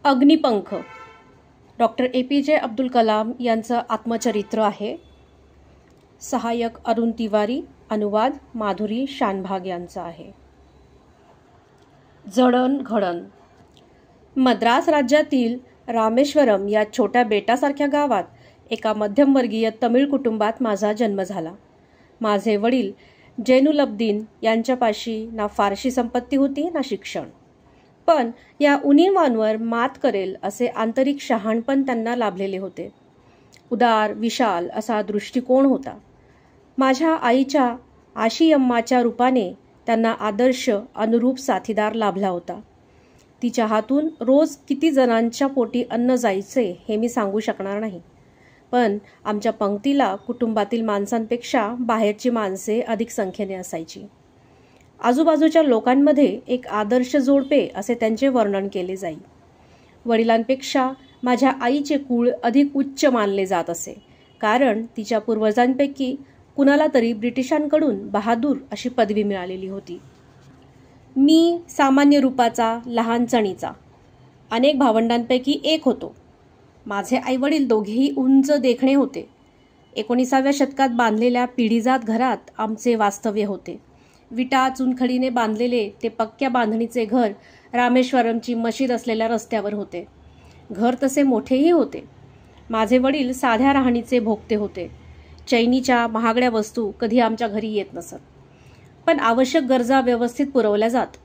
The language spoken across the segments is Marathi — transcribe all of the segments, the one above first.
अग्निपंख डॉक्टर APJ अब्दुल कलाम यांचं आत्मचरित्र आहे. सहाय्यक अरुण तिवारी, अनुवाद माधुरी शानभाग यांचा आहे. जडणघडण. मद्रास राज्यातील रामेश्वरम या छोट्या बेटासारख्या गावात एका मध्यमवर्गीय तमिळ कुटुंबात माझा जन्म झाला. माझे वडील जैनुलब्दीन यांच्यापाशी ना फारशी संपत्ती होती ना शिक्षण, पण या उणीवांवर मात करेल असे आंतरिक शहाणपण त्यांना लाभलेले होते. उदार विशाल असा दृष्टिकोन होता. माझ्या आईच्या आशीयम्माच्या रूपाने त्यांना आदर्श अनुरूप साथीदार लाभला होता. तिच्या हातून रोज किती जणांच्या पोटी अन्न जायचे हे मी सांगू शकणार नाही, पण आमच्या पंक्तीला कुटुंबातील माणसांपेक्षा बाहेरची माणसे अधिक संख्येने असायची. आजूबाजूच्या लोकांमध्ये एक आदर्श जोडपे असे त्यांचे वर्णन केले जाई. वडिलांपेक्षा माझ्या आईचे कुळ अधिक उच्च मानले जात असे, कारण तिच्या पूर्वजांपैकी कुणाला तरी ब्रिटिशांकडून बहादूर अशी पदवी मिळालेली होती. मी सामान्य रूपाचा, लहान चणीचा, अनेक भावंडांपैकी एक होतो. माझे आईवडील दोघेही उंच देखणे होते. 19व्या शतकात बांधलेल्या पिढीजात घरात आमचे वास्तव्य होते. विटा चुनखडीने बांधलेले ते पक्क्या बांधणीचे घर रामेश्वरमची मशीद असलेल्या रस्त्यावर होते. घर तसे मोठेही होते. माझे वडील साध्या राहणीचे भोगते होते. चैनीच्या महागड्या वस्तू कधी आमच्या घरी येत नसत, पण आवश्यक गरजा व्यवस्थित पुरवल्या जात.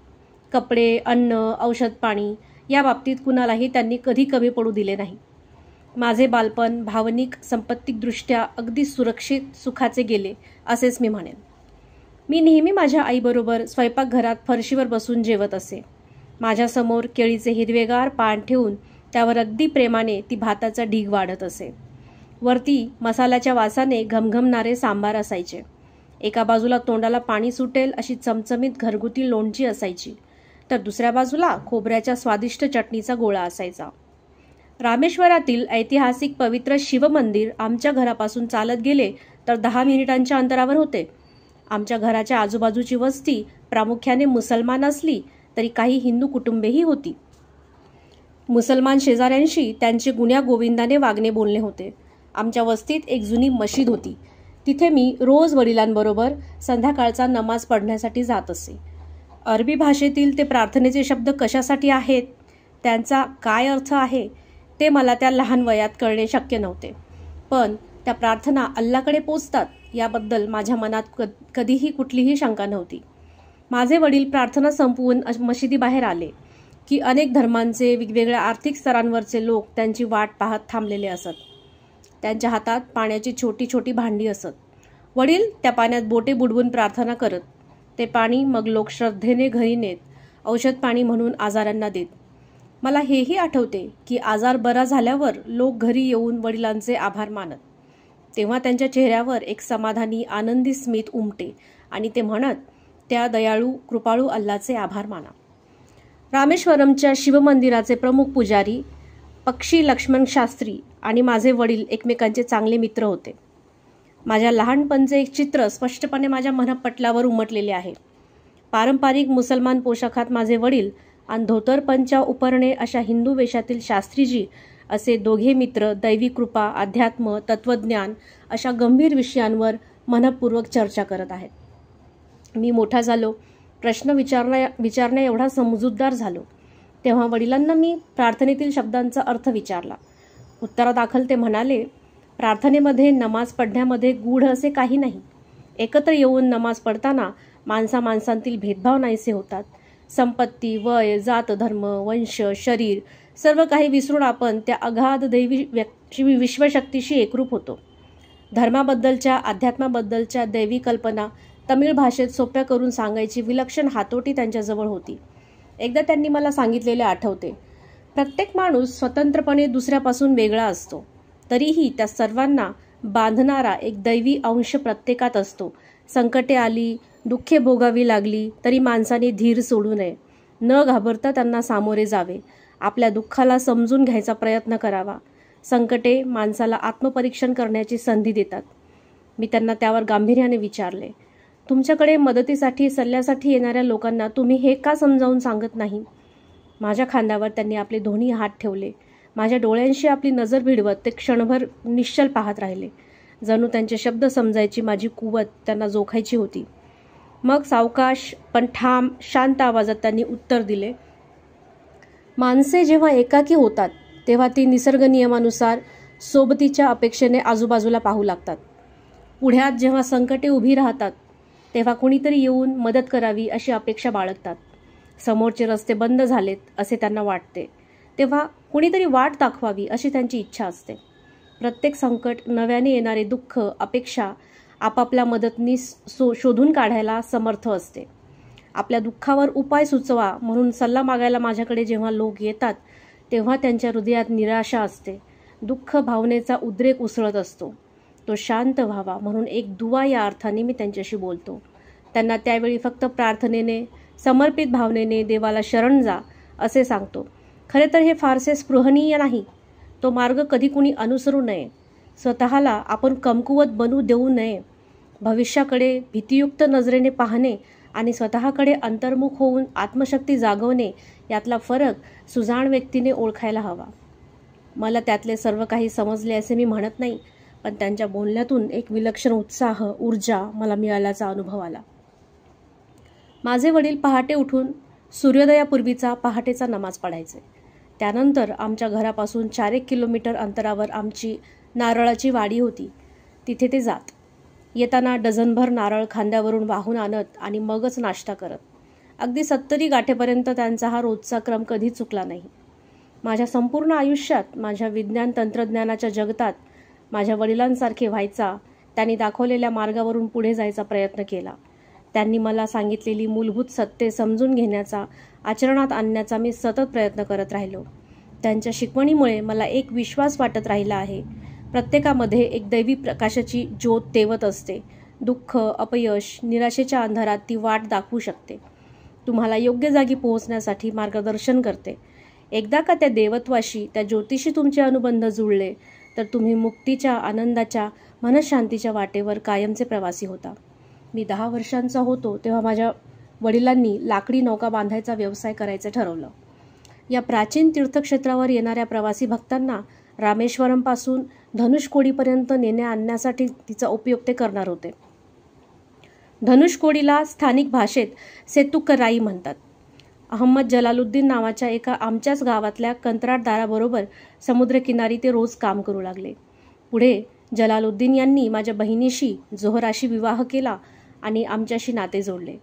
कपडे, अन्न, औषध पाणी या बाबतीत कुणालाही त्यांनी कधी कमी पडू दिले नाही. माझे बालपण भावनिक संपत्तिकदृष्ट्या अगदी सुरक्षित सुखाचे गेले असेच मी म्हणेन. मी नेहमी माझ्या आईबरोबर स्वयंपाकघरात फरशीवर बसून जेवत असे. माझ्यासमोर केळीचे हिरवेगार पान ठेवून त्यावर अगदी प्रेमाने ती भाताचा ढीग वाढत असे. वरती मसाल्याच्या वासाने घमघमणारे सांबार असायचे. एका बाजूला तोंडाला पाणी सुटेल अशी चमचमीत घरगुती लोणची असायची, तर दुसऱ्या बाजूला खोबऱ्याच्या स्वादिष्ट चटणीचा गोळा असायचा. रामेश्वरातील ऐतिहासिक पवित्र शिवमंदिर आमच्या घरापासून चालत गेले तर 10 मिनिटांच्या अंतरावर होते. आमच्या घराच्या आजूबाजूची वस्ती प्रामुख्याने मुसलमान असली तरी काही हिंदू कुटुंबेही होती. मुसलमान शेजाऱ्यांशी त्यांचे गुण्या गोविंदाने वागणे बोलणे होते. आमच्या वस्तीत एक जुनी मशीद होती. तिथे मी रोज वडिलांबरोबर संध्याकाळचा नमाज पढण्यासाठी जात असे. अरबी भाषेतील ते प्रार्थनेचे शब्द कशासाठी आहेत, त्यांचा काय अर्थ आहे ते मला त्या लहान वयात कळणे शक्य नव्हते, पण त्या प्रार्थना अल्लाकडे पोचतात याबद्दल माझ्या मनात कधीही कुठलीही शंका नव्हती. माझे वडील प्रार्थना संपवून मशिदीबाहेर आले की अनेक धर्मांचे, वेगवेगळ्या आर्थिक स्तरांवरचे लोक त्यांची वाट पाहत थांबलेले असत. त्यांच्या हातात पाण्याची छोटी छोटी भांडी असत. वडील त्या पाण्यात बोटे बुडवून प्रार्थना करत. ते पाणी मग लोक श्रद्धेने घरी नेत, औषध पाणी म्हणून आजारांना देत. मला हेही आठवते की आजार बरा झाल्यावर लोक घरी येऊन वडिलांचे आभार मानत. तेव्हा त्यांच्या चेहऱ्यावर एक समाधानी, आनंदी स्मित उमटे आणि ते म्हणत, त्या दयाळू कृपाळू अल्लाचे आभार माना. रामेश्वरमच्या शिवमंदिराचे प्रमुख पुजारी पक्षी लक्ष्मण शास्त्री आणि माझे वडील एकमेकांचे चांगले मित्र होते. माझ्या लहानपणचे एक चित्र स्पष्टपणे माझ्या मनपटलावर उमटलेले आहे. पारंपरिक मुसलमान पोशाखात माझे वडील आणि धोतर पंचा उपरणे अशा हिंदू वेशातील शास्त्रीजी असे दोघे मित्र दैवी कृपा, अध्यात्म, तत्वज्ञान अशा गंभीर विषयांवर मनपूर्वक चर्चा करत आहेत. मी मोठा झालो, प्रश्न विचारण्या एवढा समजूतदार झालो, तेव्हा वडिलांना मी प्रार्थनेतील शब्दांचा अर्थ विचारला. उत्तरादाखल ते म्हणाले, प्रार्थनेमध्ये नमाज पढण्यामध्ये गूढ असे काही नाही. एकत्र येऊन नमाज पडताना माणसांतील भेदभाव नाहीसे होतात. संपत्ती, वय, जात, धर्म, वंश, शरीर सर्व काही विसरून आपण त्या अगाध दैवी विश्वशक्तीशी एकरूप होतो. धर्माबद्दलच्या, अध्यात्माबद्दलच्या दैवी कल्पना तमिळ भाषेत सोप्या करून सांगायची विलक्षण हातोटी त्यांच्याजवळ होती. एकदा त्यांनी मला सांगितलेले आठवते, प्रत्येक माणूस स्वतंत्रपणे दुसऱ्यापासून वेगळा असतो, तरीही त्या सर्वांना बांधणारा एक दैवी अंश प्रत्येकात असतो. संकटे आली, दुःखे भोगावी लागली तरी माणसाने धीर सोडू नये. न घाबरता त्यांना सामोरे जावे. आपल्या दुःखाला समजून घ्यायचा प्रयत्न करावा. संकटे माणसाला आत्मपरीक्षण करण्याची संधी देतात. मी त्यांना त्यावर गांभीर्याने विचारले, तुमच्याकडे मदतीसाठी, सल्ल्यासाठी येणाऱ्या लोकांना तुम्ही हे का समजावून सांगत नाही? माझ्या खांद्यावर त्यांनी आपले दोन्ही हात ठेवले. माझ्या डोळ्यांशी आपली नजर भिडवत ते क्षणभर निश्चल पाहत राहिले. जणू त्यांचे शब्द समजायची माझी कुवत त्यांना जोखायची होती. मग सावकाश पण ठाम शांत आवाजात त्यांनी उत्तर दिले, माणसे जेव्हा एकाकी होतात तेव्हा ती निसर्ग नियमानुसार सोबतीच्या अपेक्षेने आजूबाजूला पाहू लागतात. पुढ्यात जेव्हा संकटे उभी राहतात तेव्हा कुणीतरी येऊन मदत करावी अशी अपेक्षा बाळगतात. समोरचे रस्ते बंद झालेत असे त्यांना वाटते तेव्हा कुणीतरी वाट दाखवावी अशी त्यांची इच्छा असते. प्रत्येक संकट, नव्याने येणारे दुःख, अपेक्षा आपापल्या मदतनीस शोधून काढायला समर्थ असते. आपल्या दुःखावर उपाय सुचवा म्हणून सल्ला मागायला माझ्याकडे जेव्हा लोक येतात तेव्हा त्यांच्या हृदयात निराशा असते. दुःख भावनेचा उद्रेक उसळत असतो. तो शांत व्हावा म्हणून एक दुवा या अर्थाने मी त्यांच्याशी बोलतो. त्यांना त्यावेळी फक्त प्रार्थनेने, समर्पित भावनेने देवाला शरण जा असे सांगतो. खरे तर हे फारसे स्पृहणीय नाही. तो मार्ग कधी कुणी अनुसरू नये. स्वतःला आपण कमकुवत बनवू देऊ नये. भविष्याकडे भीतियुक्त नजरेने पाहणे आणि स्वतःकडे अंतर्मुख होऊन आत्मशक्ती जागवणे यातला फरक सुजाण व्यक्तीने ओळखायला हवा. मला त्यातले सर्व काही समजले असे मी म्हणत नाही, पण त्यांच्या बोलण्यातून एक विलक्षण उत्साह, ऊर्जा मला मिळाल्याचा अनुभव आला. माझे वडील पहाटे उठून सूर्योदयापूर्वीचा पहाटेचा नमाज पढायचे. त्यानंतर आमच्या घरापासून 4-1 किलोमीटर अंतरावर आमची नारळाची वाडी होती. तिथे ते जात. येताना डझनभर नारळ खांद्यावरून वाहून आणत आणि मगच नाश्ता करत. अगदी 70 गाठेपर्यंत त्यांचा हा रोजचा क्रम कधी चुकला नाही. माझ्या संपूर्ण आयुष्यात, माझ्या विज्ञान तंत्रज्ञानाच्या जगतात माझ्या वडिलांसारखे व्हायचा, त्यांनी दाखवलेल्या मार्गावरून पुढे जायचा प्रयत्न केला. त्यांनी मला सांगितलेली मूलभूत सत्ये समजून घेण्याचा, आचरणात आणण्याचा मी सतत प्रयत्न करत राहिलो. त्यांच्या शिकवणीमुळे मला एक विश्वास वाटत राहिला आहे. प्रत्येकामध्ये एक दैवी प्रकाशाची ज्योत तेवत असते. दुःख, अपयश, निराशेच्या अंधारात ती वाट दाखवू शकते. तुम्हाला योग्य जागी पोहोचण्यासाठी मार्गदर्शन करते. एकदा का त्या देवत्वाशी, त्या ज्योतिषी तुमचे अनुबंध जुळले तर तुम्ही मुक्तीच्या, आनंदाच्या, मनशांतीच्या वाटेवर कायमचे प्रवासी होता. मी 10 वर्षांचा होतो तेव्हा माझ्या वडिलांनी लाकडी नौका बांधायचा व्यवसाय करायचे ठरवलं. या प्राचीन तीर्थक्षेत्रावर येणाऱ्या प्रवासी भक्तांना रामेश्वरमपासून धनुषकोडीपर्यंत नेण्या आणण्यासाठी तिचा उपयोग ते करणार होते. धनुषकोडीला स्थानिक भाषेत सेतुकराई म्हणतात. अहमद जलालुद्दीन नावाच्या एका आमच्याच गावातल्या कंत्राटदाराबरोबर समुद्रकिनारी ते रोज काम करू लागले. पुढे जलालुद्दीन यांनी माझ्या बहिणीशी, जोहराशी विवाह केला आणि आमच्याशी नाते जोडले.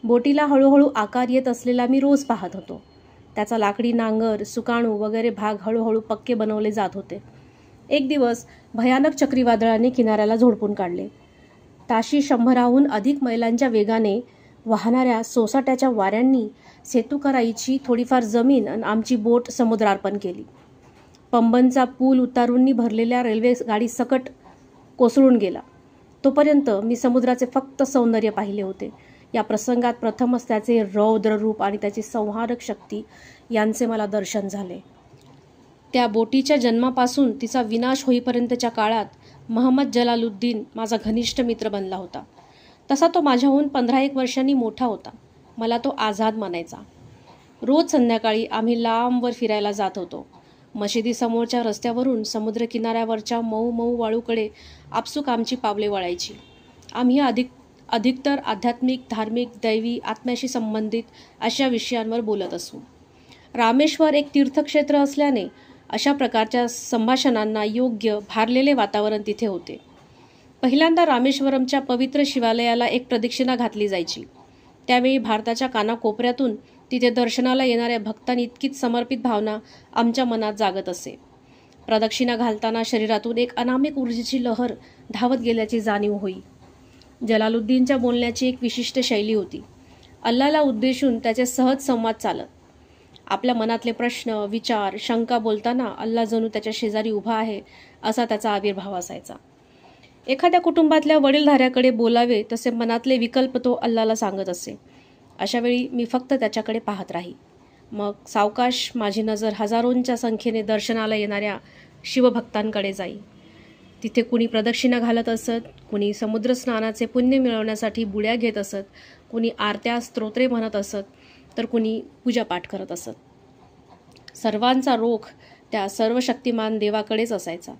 बोटीला हळूहळू आकार येत असलेला मी रोज पाहत होतो. त्याचा लाकडी नांगर, सुकाणू वगैरे भाग हळूहळू पक्के बनवले जात होते. एक दिवस भयानक चक्रीवादळाने किनाऱ्याला झोडपून काढले. ताशी 100हून अधिक मैलांच्या वेगाने वाहणाऱ्या सोसाट्याच्या वाऱ्यांनी सेतुकराईची थोडीफार जमीन आणि आमची बोट समुद्रार्पण केली. पंबनचा पूल उतारूंनी भरलेल्या रेल्वे गाडी सकट कोसळून गेला. तोपर्यंत मी समुद्राचे फक्त सौंदर्य पाहिले होते. या प्रसंगात प्रथमच त्याचे रौद्र रूप आणि त्याची संहारक शक्ती यांचे मला दर्शन झाले. त्या बोटीच्या जन्मापासून तिचा विनाश होईपर्यंतच्या काळात महम्मद जलालुद्दीन माझा घनिष्ठ मित्र बनला होता. तसा तो माझ्याहून 15-1 वर्षांनी मोठा होता. मला तो आझाद मानायचा. रोज संध्याकाळी आम्ही लांबवर फिरायला जात होतो. मशिदीसमोरच्या रस्त्यावरून समुद्रकिनाऱ्यावरच्या मऊ मऊ वाळूकडे आपसूक आमची पावले वळायची. आम्ही अधिकतर आध्यात्मिक, धार्मिक, दैवी, आत्म्याशी संबंधित अशा विषयांवर बोलत असू. रामेश्वर एक तीर्थक्षेत्र असल्याने अशा प्रकारच्या संभाषणांना योग्य, भारलेले वातावरण तिथे होते. पहिल्यांदा रामेश्वरमच्या पवित्र शिवालयाला एक प्रदक्षिणा घातली जायची. त्यावेळी भारताच्या कानाकोपऱ्यातून तिथे दर्शनाला येणाऱ्या भक्तांइतकीच समर्पित भावना आमच्या मनात जागत असे. प्रदक्षिणा घालताना शरीरातून एक अनामिक ऊर्जेची लहर धावत गेल्याची जाणीव होई. जलालुद्दीनच्या बोलण्याची एक विशिष्ट शैली होती. अल्लाला उद्देशून त्याचे सहज संवाद चालत. आपल्या मनातले प्रश्न, विचार, शंका बोलताना अल्ला जणू त्याच्या शेजारी उभा आहे असा त्याचा आविर्भाव असायचा. एखाद्या कुटुंबातल्या वडीलधाऱ्याकडे बोलावे तसे मनातले विकल्प तो अल्लाला सांगत असे. अशावेळी मी फक्त त्याच्याकडे पाहत राही. मग सावकाश माझी नजर हजारोंच्या संख्येने दर्शनाला येणाऱ्या शिवभक्तांकडे जाई. तिथे कुणी प्रदक्षिणा घालत असत, कुणी समुद्रस्नानाचे पुण्य मिळवण्यासाठी बुड्या घेत असत, कुणी आरत्या स्तोत्रे म्हणत असत, तर कुणी पूजापाठ करत असत. सर्वांचा रोख त्या सर्वशक्तिमान देवाकडेच असायचा.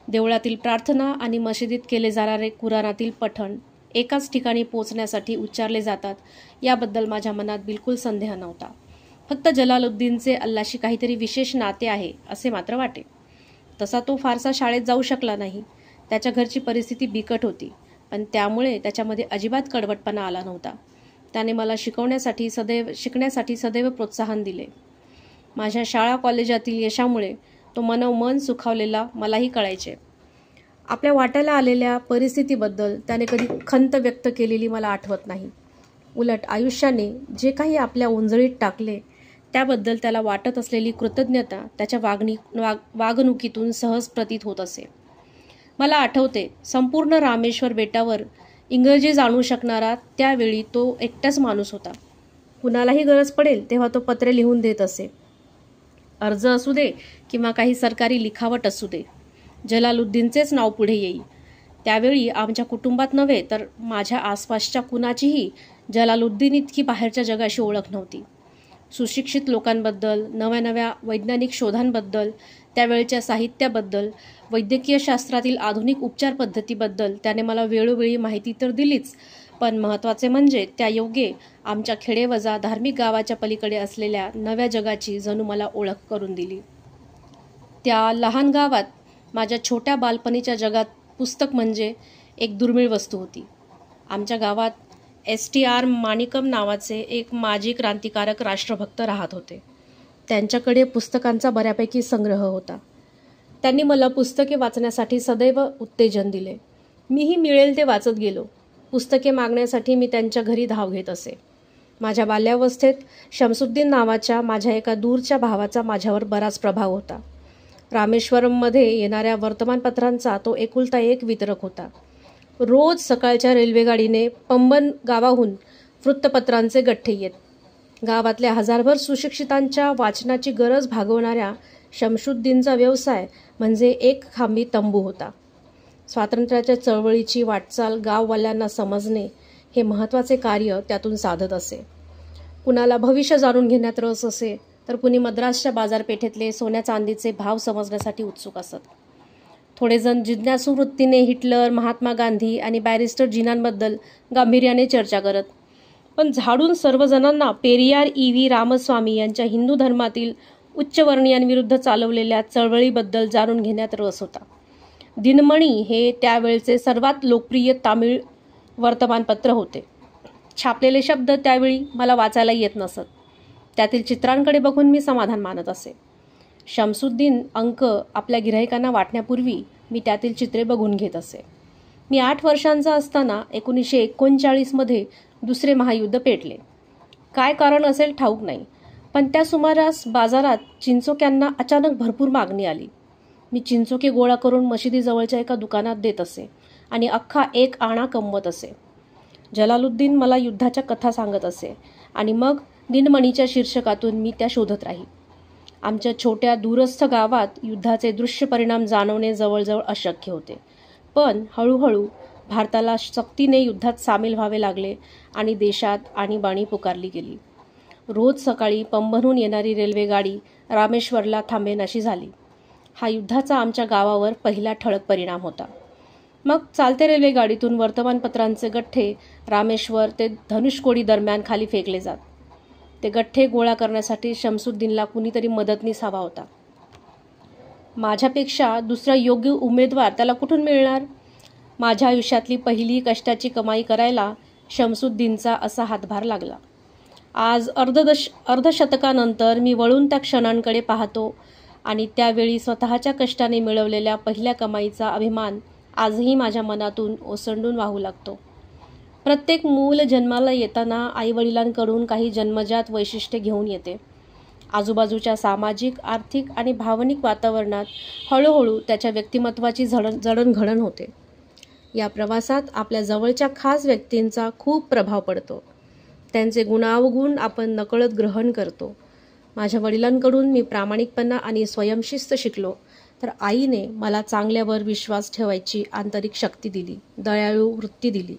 देवळातील प्रार्थना आणि मशिदीत केले जाणारे कुराणातील पठण एकाच ठिकाणी पोचण्यासाठी उच्चारले जातात याबद्दल माझ्या मनात बिलकुल संदेह नव्हता. फक्त जलालुद्दीनचे अल्लाशी काहीतरी विशेष नाते आहे असे मात्र वाटे. तसा तो फारसा शाळेत जाऊ शकला नाही. त्याच्या घरची परिस्थिती बिकट होती, पण त्यामुळे त्याच्यामध्ये अजिबात कडवटपणा आला नव्हता. त्याने मला शिकण्यासाठी सदैव प्रोत्साहन दिले. माझ्या शाळा कॉलेजातील यशामुळे तो मनोमन सुखावलेला मलाही कळायचे. आपल्या वाट्याला आलेल्या परिस्थितीबद्दल त्याने कधी खंत व्यक्त केलेली मला आठवत नाही. उलट आयुष्याने जे काही आपल्या ओंजळीत टाकले त्याबद्दल त्याला वाटत असलेली कृतज्ञता त्याच्या वागणुकीतून सहज प्रतीत होत असे. मला आठवते, संपूर्ण रामेश्वर बेटावर इंग्रजी जाणू शकणारा त्यावेळी तो एकटाच माणूस होता. कुणालाही गरज पडेल तेव्हा तो पत्रे लिहून देत असे. अर्ज असू दे किंवा काही सरकारी लिखावट असू दे, जलालुद्दीनचेच नाव पुढे येई. त्यावेळी आमच्या कुटुंबात नव्हे तर माझ्या आसपासच्या कुणाचीही जलालुद्दीन इतकी बाहेरच्या जगाशी ओळख नव्हती. सुशिक्षित लोकांबद्दल, नव्या नव्या वैज्ञानिक शोधांबद्दल, त्यावेळच्या साहित्याबद्दल, वैद्यकीय शास्त्रातील आधुनिक उपचार पद्धतीबद्दल त्याने मला वेळोवेळी माहिती तर दिलीच, पण महत्त्वाचे म्हणजे त्यायोगे आमच्या खेडेवजा धार्मिक गावाच्या पलीकडे असलेल्या नव्या जगाची जणू मला ओळख करून दिली. त्या लहान गावात माझ्या छोट्या बालपणीच्या जगात पुस्तक म्हणजे एक दुर्मिळ वस्तू होती. आमच्या गावात STR माणिकम नावाचे एक माजी क्रांतिकारक राष्ट्रभक्त राहत होते. त्यांच्याकडे पुस्तकांचा बऱ्यापैकी संग्रह होता. त्यांनी मला पुस्तके वाचण्यासाठी सदैव उत्तेजन दिले. मीही मिळेल ते वाचत गेलो. पुस्तके मागण्यासाठी मी त्यांच्या घरी धाव घेत असे. माझ्या बाल्यावस्थेत शमसुद्दीन नावाच्या माझ्या एका दूरच्या भावाचा माझ्यावर बराच प्रभाव होता. रामेश्वरममध्ये येणाऱ्या वर्तमानपत्रांचा तो एकुलता एक वितरक होता. रोज सकाळच्या रेल्वेगाडीने पंबन गावाहून वृत्तपत्रांचे गठ्ठे येत. गावातल्या हजारभर सुशिक्षितांच्या वाचनाची गरज भागवणाऱ्या शमशुद्दीनचा व्यवसाय म्हणजे एक खांबी तंबू होता. स्वातंत्र्याच्या चळवळीची वाटचाल गाववाल्यांना समजणे हे महत्त्वाचे कार्य त्यातून साधत असे. कुणाला भविष्य जाणून घेण्यात रस असे तर कुणी मद्रासच्या बाजारपेठेतले सोन्या चांदीचे भाव समजण्यासाठी उत्सुक असत. थोडेजण जिज्ञासू वृत्तीने हिटलर, महात्मा गांधी आणि बॅरिस्टर जिनांबद्दल गांभीर्याने चर्चा करत. पण झाडून सर्वजणांना पेरियार EV रामस्वामी यांच्या हिंदू धर्मातील उच्चवर्णीयांविरुद्ध चालवलेल्या चळवळीबद्दल जाणून घेण्यात रस होता. दिनमणी हे त्यावेळचे सर्वात लोकप्रिय तामिळ वर्तमानपत्र होते. छापलेले शब्द त्यावेळी मला वाचायला येत नसत. त्यातील चित्रांकडे बघून मी समाधान मानत असे. शमसुद्दीन अंक आपल्या गिऱ्हाईकांना वाटण्यापूर्वी मी त्यातील चित्रे बघून घेत असे. मी 8 वर्षांचा असताना 1939मध्ये दुसरे महायुद्ध पेटले. काय कारण असेल ठाऊक नाही, पण त्या सुमारास बाजारात चिंचोक्यांना अचानक भरपूर मागणी आली. मी चिंचोके गोळा करून मशिदीजवळच्या एका दुकानात देत असे आणि अख्खा 1 आणा कमवत असे. जलालुद्दीन मला युद्धाच्या कथा सांगत असे आणि मग दिनमणीच्या शीर्षकातून मी त्या शोधत राही. आमच्या छोट्या दूरस्थ गावात युद्धाचे दृश्य परिणाम जाणवणे जवळजवळ अशक्य होते. पण हळूहळू भारताला सक्तीने युद्धात सामील व्हावे लागले आणि देशात आणीबाणी पुकारली गेली. रोज सकाळी पंबनहून येणारी रेल्वेगाडी रामेश्वरला थांबेनाशी झाली. हा युद्धाचा आमच्या गावावर पहिला ठळक परिणाम होता. मग चालत्या रेल्वेगाडीतून वर्तमानपत्रांचे गठ्ठे रामेश्वर ते धनुष्कोडी दरम्यान खाली फेकले जात. ते गठ्ठे गोळा करण्यासाठी शमसुद्दीनला कुणीतरी मदतनीस हवा होता. माझ्यापेक्षा दुसरा योग्य उमेदवार त्याला कुठून मिळणार? माझ्या आयुष्यातली पहिली कष्टाची कमाई करायला शमसुद्दीनचा असा हातभार लागला. आज अर्धशतकानंतर मी वळून त्या क्षणांकडे पाहतो आणि त्यावेळी स्वतःच्या कष्टाने मिळवलेल्या पहिल्या कमाईचा अभिमान आजही माझ्या मनातून ओसंडून वाहू लागतो. प्रत्येक मूल जन्माला येताना आईवडिलांकडून काही जन्मजात वैशिष्ट्ये घेऊन येते. आजूबाजूच्या सामाजिक, आर्थिक आणि भावनिक वातावरणात हळूहळू त्याच्या व्यक्तिमत्वाची जडणघडण होते. या प्रवासात आपल्या जवळच्या खास व्यक्तींचा खूप प्रभाव पडतो. त्यांचे गुणावगुण आपण नकळत ग्रहण करतो. माझ्या वडिलांकडून मी प्रामाणिकपणा आणि स्वयंशिस्त शिकलो, तर आईने मला चांगल्यावर विश्वास ठेवायची आंतरिक शक्ती दिली, दयाळू वृत्ती दिली.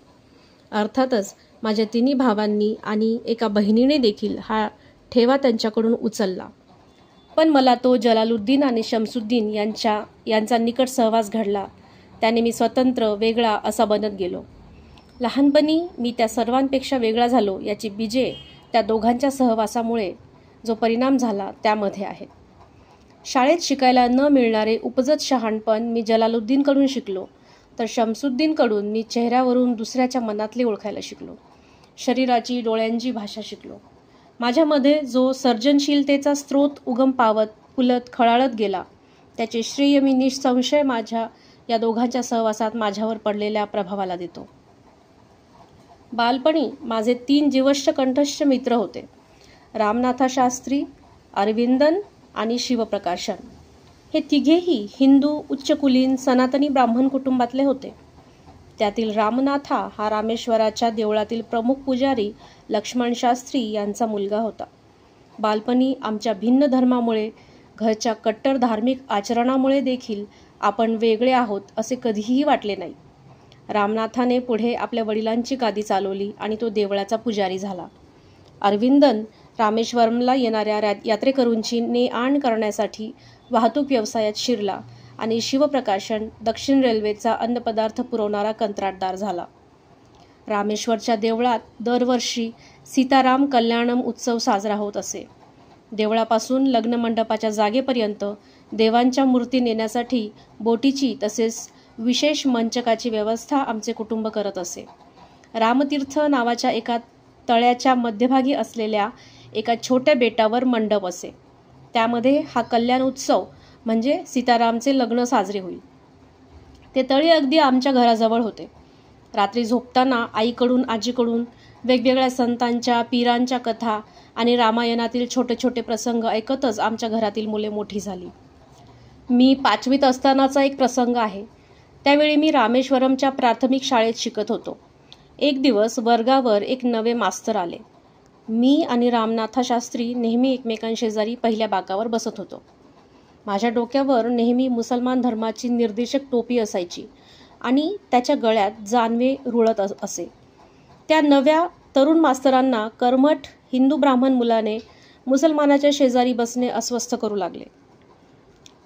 अर्थातच माझ्या 3 भावांनी आणि एका बहिणीने देखील हा ठेवा त्यांच्याकडून उचलला. पण मला तो जलालुद्दीन आणि शमसुद्दीन यांचा निकट सहवास घडला. त्याने मी स्वतंत्र, वेगळा असा बनत गेलो. लहानपणी मी त्या सर्वांपेक्षा वेगळा झालो याची बीजे त्या दोघांच्या सहवासामुळे जो परिणाम झाला त्यामध्ये आहेत. शाळेत शिकायला न मिळणारे उपजत शहाणपण मी जलालुद्दीनकडून शिकलो, तर शमसुद्दीनकडून मी चेहऱ्यावरून दुसऱ्याच्या मनातले ओळखायला शिकलो. शरीराची, डोळ्यांची भाषा शिकलो. माझ्यामध्ये जो सर्जनशीलतेचा स्रोत उगम पावत, फुलत, खळाळत गेला, त्याचे श्रेय मी निःसंशय माझ्या या दोघांच्या सहवासात माझ्यावर पडलेल्या प्रभावाला देतो. बालपणी माझे 3 जीवष्ट कंठस्थ मित्र होते: रामनाथा शास्त्री, अरविंदन आणि शिवप्रकाशन. हे तिघेही हिंदू, उच्चकुलीन, सनातनी ब्राह्मण कुटुंबातले होते. त्यातील रामनाथा हा रामेश्वराच्या देवळातील प्रमुख पुजारी लक्ष्मण शास्त्री यांचा मुलगा होता. बालपणी आमच्या भिन्न धर्मामुळे, घरच्या कट्टर धार्मिक आचरणामुळे देखील आपण वेगळे आहोत असे कधीही वाटले नाही. रामनाथाने पुढे आपल्या वडिलांची गादी चालवली आणि तो देवळाचा पुजारी झाला. अरविंदन रामेश्वरमला येणाऱ्या यात्रेकरूंची ने-आण करण्यासाठी वाहतूक व्यवसायात शिरला आणि शिवप्रकाशन दक्षिण रेल्वेचा अन्नपदार्थ पुरवणारा कंत्राटदार झाला. रामेश्वरच्या देवळात दरवर्षी सीताराम कल्याणम उत्सव साजरा होत असे. देवळापासून लग्न मंडपाच्या जागेपर्यंत देवांच्या मूर्ती नेण्यासाठी बोटीची तसेच विशेष मंचकाची व्यवस्था आमचे कुटुंब करत असे. रामतीर्थ नावाच्या एका तळ्याच्या मध्यभागी असलेल्या एका छोट्या बेटावर मंडप असे. त्यामध्ये हा कल्याण उत्सव म्हणजे सीतारामचे लग्न साजरे होईल. ते तळे अगदी आमच्या घराजवळ होते. रात्री झोपताना आईकडून, आजीकडून वेगवेगळ्या संतांच्या, पीरांच्या कथा आणि रामायणातील छोटे छोटे प्रसंग ऐकतच आमच्या घरातील मुले मोठी झाली. मी 5वीत असतानाचा एक प्रसंग आहे. त्यावेळी मी रामेश्वरमच्या प्राथमिक शाळेत शिकत होतो. एक दिवस वर्गावर एक नवे मास्तर आले. मी आणि रामनाथा शास्त्री नेहमी एकमेकांशेजारी पहिल्या बाकावर बसत होतो. माझ्या डोक्यावर नेहमी मुसलमान धर्माची निर्देशक टोपी असायची आणि त्याच्या गळ्यात जानवे रुळत असे. त्या नव्या तरुण मास्तरांना कर्मठ हिंदू ब्राह्मण मुलाने मुसलमानाच्या शेजारी बसणे अस्वस्थ करू लागले.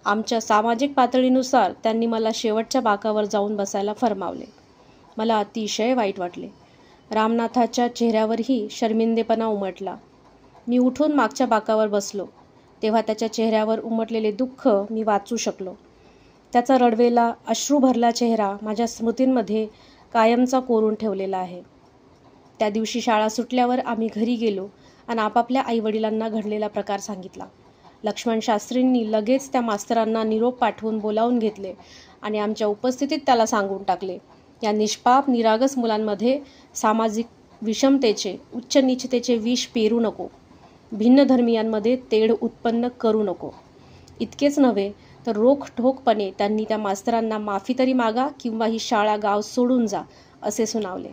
आमच्या सामाजिक पातळीनुसार त्यांनी मला शेवटच्या बाकावर जाऊन बसायला फरमावले. मला अतिशय वाईट वाटले. रामनाथाच्या चेहऱ्यावरही शर्मिंदेपणा उमटला. मी उठून मागच्या बाकावर बसलो तेव्हा त्याच्या चेहऱ्यावर उमटलेले दुःख मी वाचू शकलो. त्याचा रडवेला, अश्रू भरला चेहरा माझ्या स्मृतींमध्ये कायमचा कोरून ठेवलेला आहे. त्या दिवशी शाळा सुटल्यावर आम्ही घरी गेलो आणि आपापल्या आईवडिलांना घडलेला प्रकार सांगितला. लक्ष्मण शास्त्रींनी लगेच त्या मास्तरांना निरोप पाठवून बोलावून घेतले आणि आमच्या उपस्थितीत त्याला सांगून टाकले, या निष्पाप निरागस मुलांमध्ये सामाजिक विषमतेचे, उच्च नीचतेचे विष पेरू नको. भिन्न धर्मीयांमध्ये तेढ उत्पन्न करू नको. इतकेच नव्हे तर रोखठोकपणे त्यांनी त्या मास्तरांना माफी तरी मागा किंवा ही शाळा गाव सोडून जा असे सुनावले.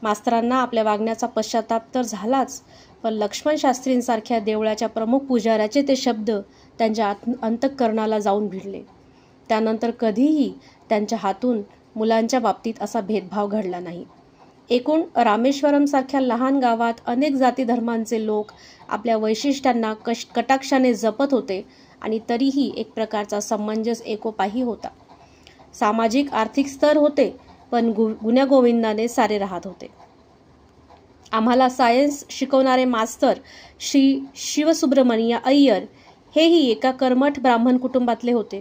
मास्तरांना आपल्या वागण्याचा पश्चाताप तर झालाच, पण लक्ष्मण शास्त्रींसारख्या देवळाच्या प्रमुख पुजाऱ्याचे ते शब्द त्यांच्या अंतःकरणाला जाऊन भिडले. त्यानंतर कधीही त्यांच्या हातून मुलांच्या बाबतीत असा भेदभाव घडला नाही. एकूण रामेश्वरमसारख्या लहान गावात अनेक जाती धर्मांचे लोक आपल्या वैशिष्ट्यांना कटाक्षाने जपत होते आणि तरीही एक प्रकारचा समंजस एकोपाही होता. सामाजिक आर्थिक स्तर होते, पण गुण्यागोविंदाने सारे राहत होते. आम्हाला सायन्स शिकवणारे मास्तर श्री शिवसुब्रमण्य अय्यर हेही एका कर्मठ ब्राह्मण कुटुंबातले होते.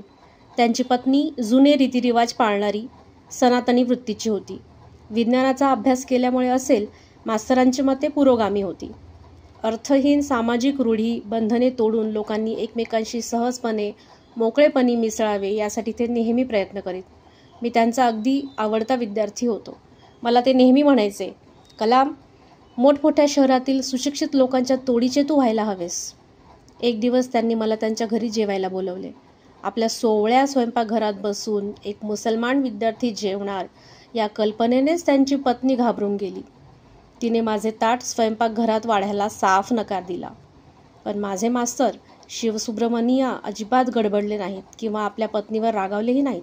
त्यांची पत्नी जुने रीतिरिवाज पाळणारी, सनातनी वृत्तीची होती. विज्ञानाचा अभ्यास केल्यामुळे असेल, मास्तरांची मते पुरोगामी होती. अर्थहीन सामाजिक रूढी, बंधने तोडून लोकांनी एकमेकांशी सहजपणे, मोकळेपणी मिसळावे यासाठी ते नेहमी प्रयत्न करीत. मी त्यांचा अगदी आवडता विद्यार्थी होतो. मला ते नेहमी म्हणायचे, कलाम, मोठमोठ्या शहरातील सुशिक्षित लोकांच्या तोडीचे तू व्हायला हवेस. एक दिवस त्यांनी मला त्यांच्या घरी जेवायला बोलवले. आपल्या सोवळ्या स्वयंपाकघरात बसून एक मुसलमान विद्यार्थी जेवणार या कल्पनेनेच त्यांची पत्नी घाबरून गेली. तिने माझे ताट स्वयंपाकघरात वाढायला साफ नकार दिला. पण माझे मास्तर शिवसुब्रमण्य अजिबात गडबडले नाहीत किंवा आपल्या पत्नीवर रागावलेही नाहीत.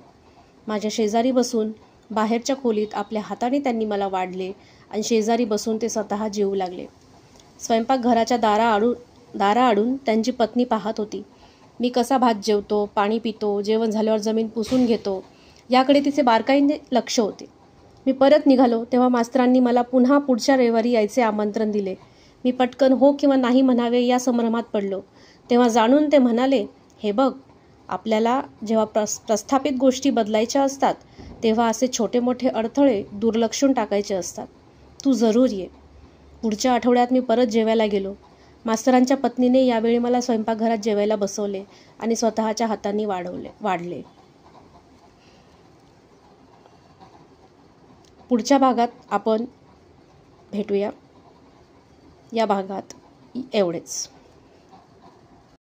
माझ्या शेजारी बसून बाहेरच्या खोलीत आपल्या हाताने त्यांनी मला वाढले आणि शेजारी बसून ते स्वतः जेवू लागले. स्वयंपाकघराच्या दाराआडून त्यांची पत्नी पाहत होती मी कसा भात जेवतो, पाणी पितो, जेवण झाल्यावर जमीन पुसून घेतो याकडे तिचे बारकाईने लक्ष होते. मी परत निघालो तेव्हा मास्तरांनी मला पुन्हा पुढच्या रविवारी यायचे आमंत्रण दिले. मी पटकन हो किंवा नाही म्हणावे या संभ्रमात पडलो. तेव्हा जाणून ते म्हणाले, हे बघ, आपल्याला जेव्हा प्रस्थापित गोष्टी बदलायच्या असतात तेव्हा असे छोटे मोठे अडथळे दुर्लक्षून टाकायचे असतात. तू जरूर ये. पुढच्या आठवड्यात मी परत जेवायला गेलो. मास्तरांच्या पत्नीने यावेळी मला स्वयंपाकघरात जेवायला बसवले आणि स्वतःच्या हातांनी वाढले. पुढच्या भागात आपण भेटूया. या भागात एवढेच.